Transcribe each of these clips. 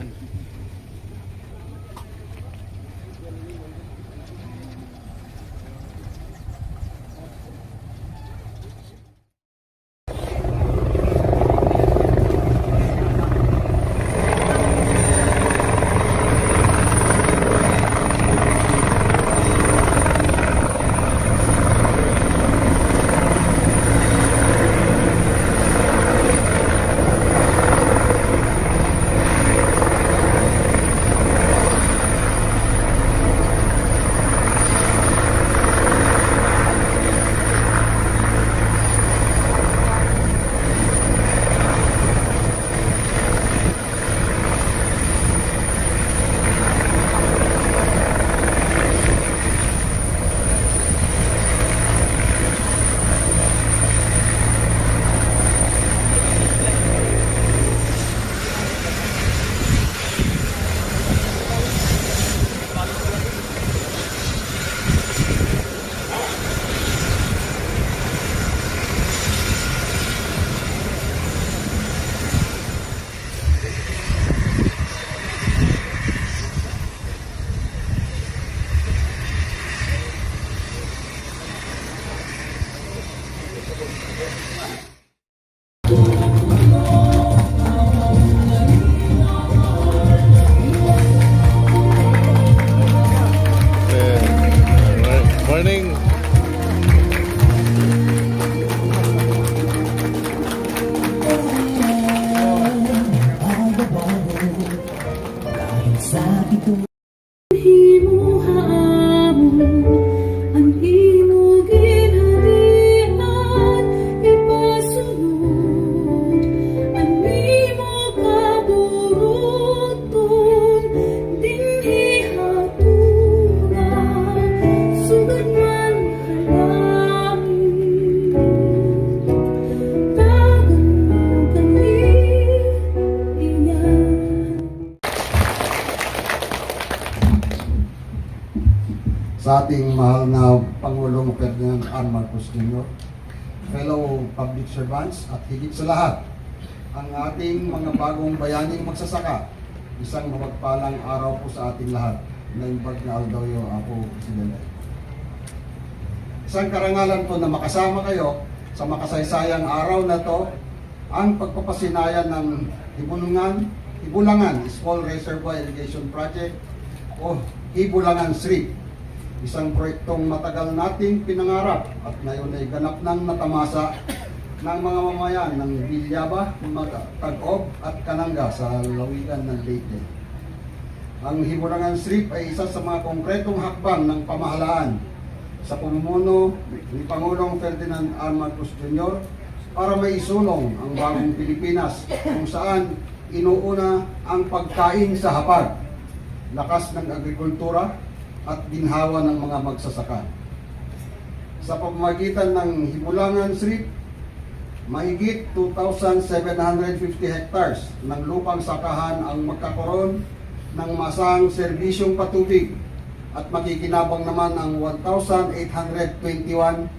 Morning. Sa ating mahal na Pangulong Ferdinand R. Marcos Jr., fellow public servants at higit sa lahat, ang ating mga bagong bayaning magsasaka, isang mapagpalang araw po sa ating lahat. Naimbag na Aldoyo, ako, Presidente. Isang karangalan po na makasama kayo sa makasaysayang araw na to, ang pagpapasinayan ng Hibulangan Small Reservoir Irrigation Project o Hibulangan SRIP. Isang proyektong matagal nating pinangarap at ngayon ay ganap ng natamasa ng mga mamayan ng Bilyaba, Tag-Ob at Kananga sa lawigan ng Leyte. Ang Hibulangan SRIP ay isa sa mga konkretong hakbang ng pamahalaan sa pamumuno ni Pangulong Ferdinand R. Marcos Jr. para maisulong ang bagong Pilipinas kung saan inuuna ang pagkain sa hapag, lakas ng agrikultura at ginhawa ng mga magsasaka. Sa pamamagitan ng Hibulangan SRIP, mahigit 2,750 hectares ng lupang sakahan ang magkakaroon ng masang serbisyong patubig at makikinabang naman ang 1,821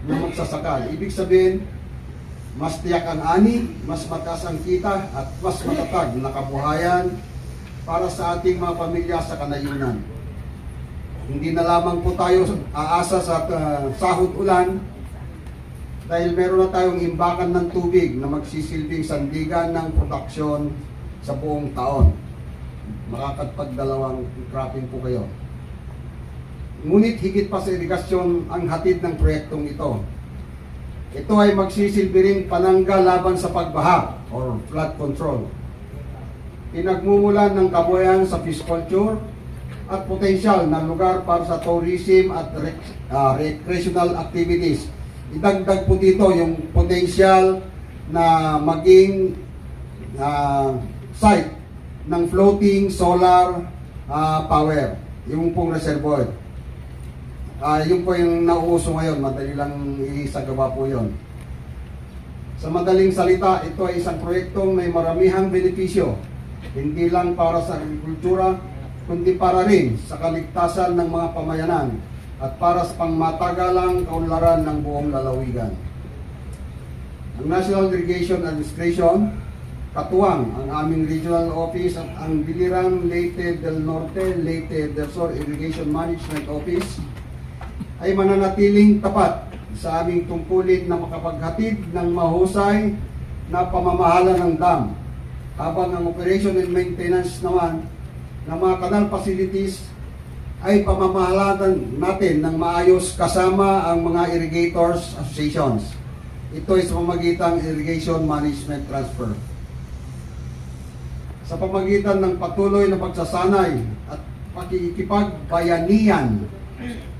na magsasaka. Ibig sabihin, mas tiyak ang ani, mas mataas ang kita at mas matatag na kabuhayan para sa ating mga pamilya sa kanayunan. Hindi na lamang po tayo aasa sa sahod ulan dahil meron na tayong imbakan ng tubig na magsisilbing sandigan ng produksyon sa buong taon. Makakapagdalawang cropping po kayo. Ngunit higit pa sa irigasyon ang hatid ng proyektong ito. Ito ay magsisilbi ring panangga laban sa pagbaha or flood control. Pinagmumulan ng kabuhayan sa pisciculture at potensyal na lugar para sa tourism at recreational activities. Idagdag po dito yung potensyal na maging site ng floating solar power, yung pong reservoir. Yung po yung nauuso ngayon, madali lang isagawa po yun. Sa madaling salita, ito ay isang proyektong may maramihang benepisyo, hindi lang para sa agrikultura, kundi para rin sa kaligtasan ng mga pamayanan at para sa pangmatagalang kaunlaran ng buong lalawigan. Ang National Irrigation Administration katuwang ang aming regional office at ang Biliran Leyte del Norte, Leyte del Sur Irrigation Management Office ay mananatiling tapat sa aming tungkulin na makapaghatid ng mahusay na pamamahala ng dam, habang ang operation and maintenance naman ng mga canal facilities ay pamamahalaan natin ng maayos kasama ang mga irrigators associations. Ito ay sa pamagitan irrigation management transfer. Sa pamagitan ng patuloy na pagsasanay at pakikipagbayanihan,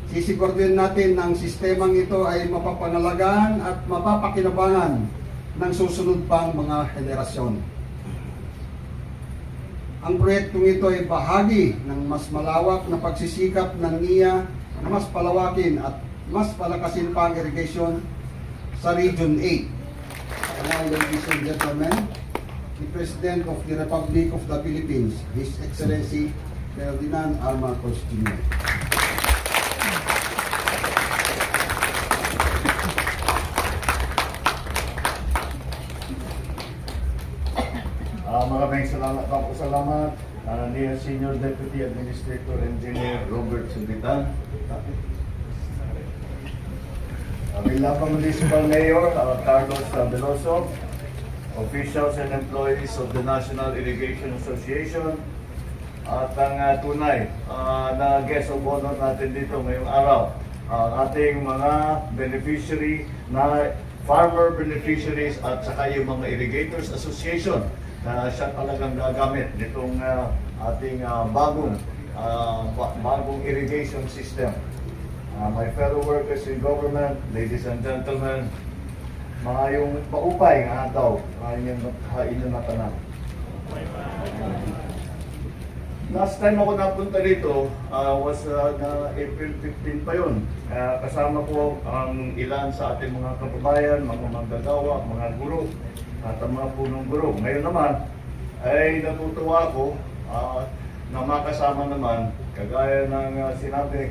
sisiguraduhin natin ang sistemang ito ay mapapangalagaan at mapapakinabangan ng susunod pang mga henerasyon. Ang proyektong ito ay bahagi ng mas malawak na pagsisikap ng NIA na mas palawakin at mas palakasin pa ang irrigation sa Region 8. Now, ladies and gentlemen, the President of the Republic of the Philippines, His Excellency Ferdinand R. Marcos Jr. Maraming salamat, ni Senior Deputy Administrator Engineer Robert Subitan. Bilapang Municipal Mayor Carlos Veloso, officials and employees of the National Irrigation Association, at ang tunay na guest of honor natin dito ngayong araw, ang ating mga beneficiary na farmer beneficiaries at saka yung mga irrigators association na siya talagang gagamit nitong ating bagong irrigation system. My fellow workers in government, ladies and gentlemen, mga yung paupay nga daw, inyong natanan. Last time ako napunta dito was na April 15 pa yun. Kasama ko ang ilan sa ating mga kababayan, mga manggagawa, mga guro, at ang mga punong guro. Ngayon naman ay natutuwa ako na makasama naman, kagaya ng sinabi,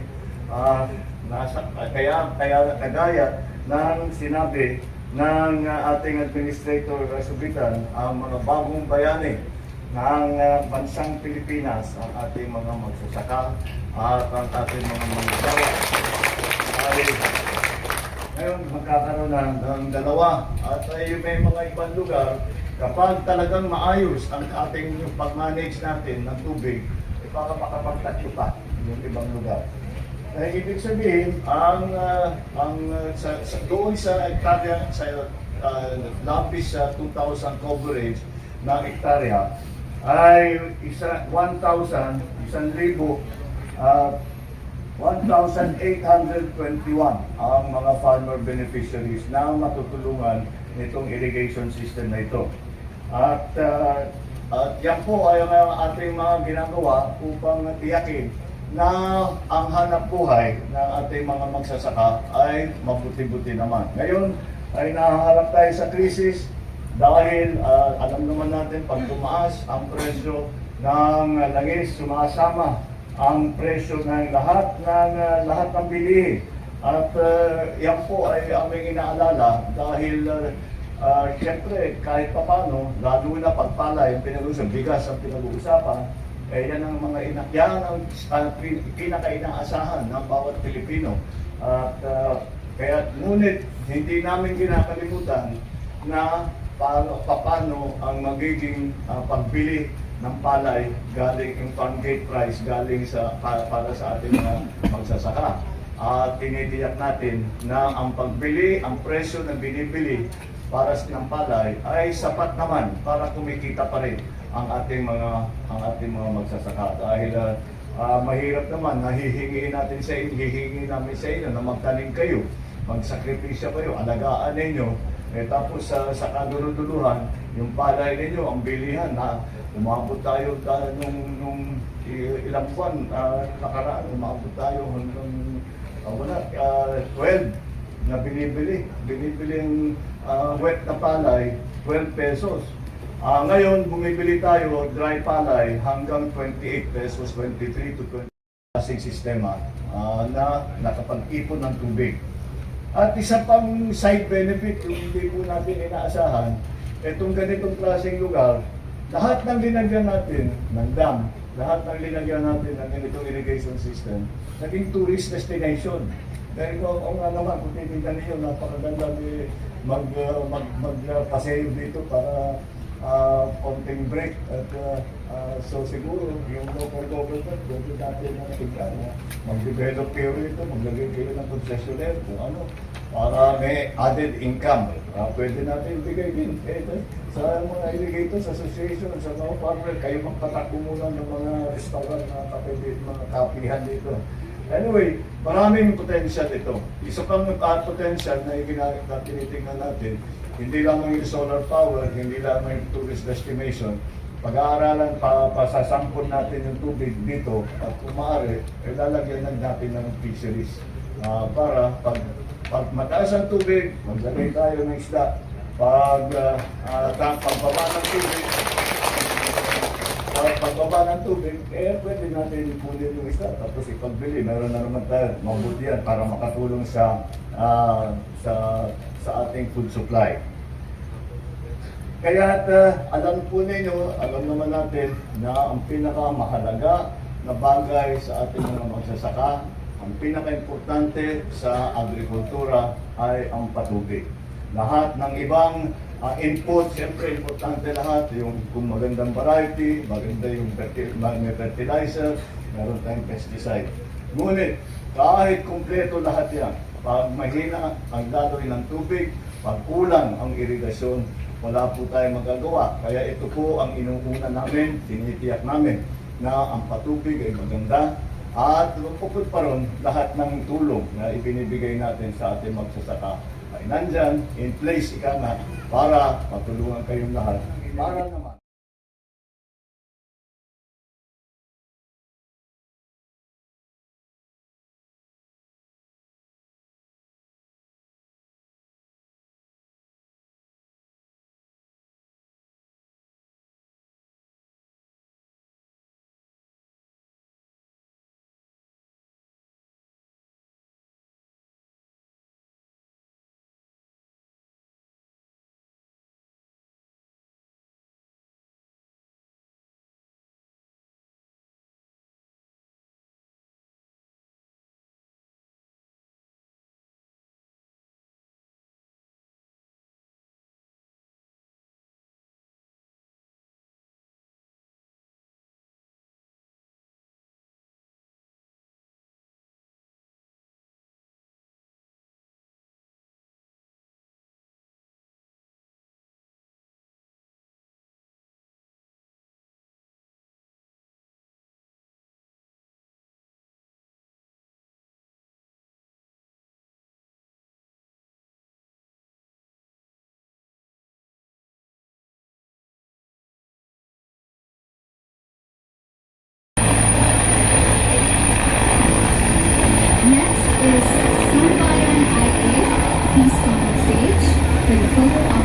kagaya ng sinabi ng ating Administrator Subitan, ang mga bagong bayani ng bansang Pilipinas, ang ating mga magsasaka at ang ating mga manggagawa. Ngayon, magkakaroon ng dalawa. At may mga ibang lugar, kapag talagang maayos ang ating pag-manage natin ng tubig, baka makapagtatlo pa yung ibang lugar. Ibig sabihin, doon sa hektarya, sa labis sa 2,000 coverage ng hektarya, ay 1,821 ang mga farmer beneficiaries na matutulungan nitong irrigation system na ito. At yan po ay ang ating mga ginagawa upang tiyakin na ang hanap buhay ng ating mga magsasaka ay mabuti-buti naman. Ngayon ay nahaharap tayo sa krisis dahil alam naman natin pag tumaas ang presyo ng langis, sumasama ang presyo ng lahat ng bilihin. At yan po ay aming inaalala dahil siyempre kahit papano, lalo na pagpala yung pinag-uusapan, bigas ang pinag-uusapan, yan ang mga yan ang pinaka-inaasahan ng bawat Pilipino. At kaya ngunit hindi namin kinakalimutan na paano ang magiging pagbili ng palay galing yung farm gate price galing para sa ating mga magsasaka. At tinitiyak natin na ang pagbili, ang presyo na binibili para sa ng palay ay sapat naman para kumikita pa rin ang ating mga magsasaka. Dahil mahirap naman, hihingi namin sa inyo na magtanim kayo, magsakripisya kayo, alagaan ninyo, tapos sa kaduluduluhan, yung palay ninyo, ang bilihan na umabot tayo nung ilang buwan nakaraan, umabot tayo hanggang 12 na binibili ang wet na palay, 12 pesos. Ngayon, bumibili tayo dry palay hanggang 28 pesos, 23 to 20 klaseng sistema na nakapag-ipon ng tubig. At isa pang side benefit yung hindi po natin inaasahan itong ganitong klaseng lugar, lahat ng linagyan natin ng dam, lahat ng linagyan natin ng ganitong irrigation system, naging tourist destination. Dahil kung nga naman, kung titignan niyo, napakaganda magpaseyo dito para konting break. At so siguro, yung local government, pwede natin tignan, mag-develop kayo rito, maglagay kayo ng concessionaire, kung ano, para may added income. Pwede natin ibigay din sa mga irrigators association, sa mga farmer, kayo magpatakbo muna ng mga restaurant na kapatid, mga kapihan dito. Anyway, maraming potential ito. Isa pang potential na tinitingnan natin, hindi lamang yung solar power, hindi lamang yung tourist destination. Pag-aaralan, pasasampon natin yung tubig dito at kung maaari, lalagyan natin ng fisheries. Para pag mataas ang tubig, maglagay tayo ng isda. Pagbaba ng tubig, pwede natin kunin yung isda tapos ipagbili. Meron na naman tayo, mabuti yan para makatulong sa ating food supply. Kaya alam po ninyo, alam naman natin na ang pinakamahalaga na bagay sa ating mga magsasaka, ang pinaka-importante sa agrikultura ay ang patubig. Lahat ng ibang input, siyempre importante lahat, yung kung magandang variety, maganda yung may fertilizer, meron tayong pesticide. Ngunit kahit kumpleto lahat yan, pag mahina ang daloy ng tubig, pag kulang ang irigasyon, wala po tayong magagawa. Kaya ito po ang inuuna namin, tinitiyak namin na ang patubig ay maganda at bukod pa ron, lahat ng tulong na ibinibigay natin sa ating magsasaka ay nandyan, in place ika na, para matulungan kayong lahat. Para naman. Next is Sambayan IA. Please come on stage for the photo op.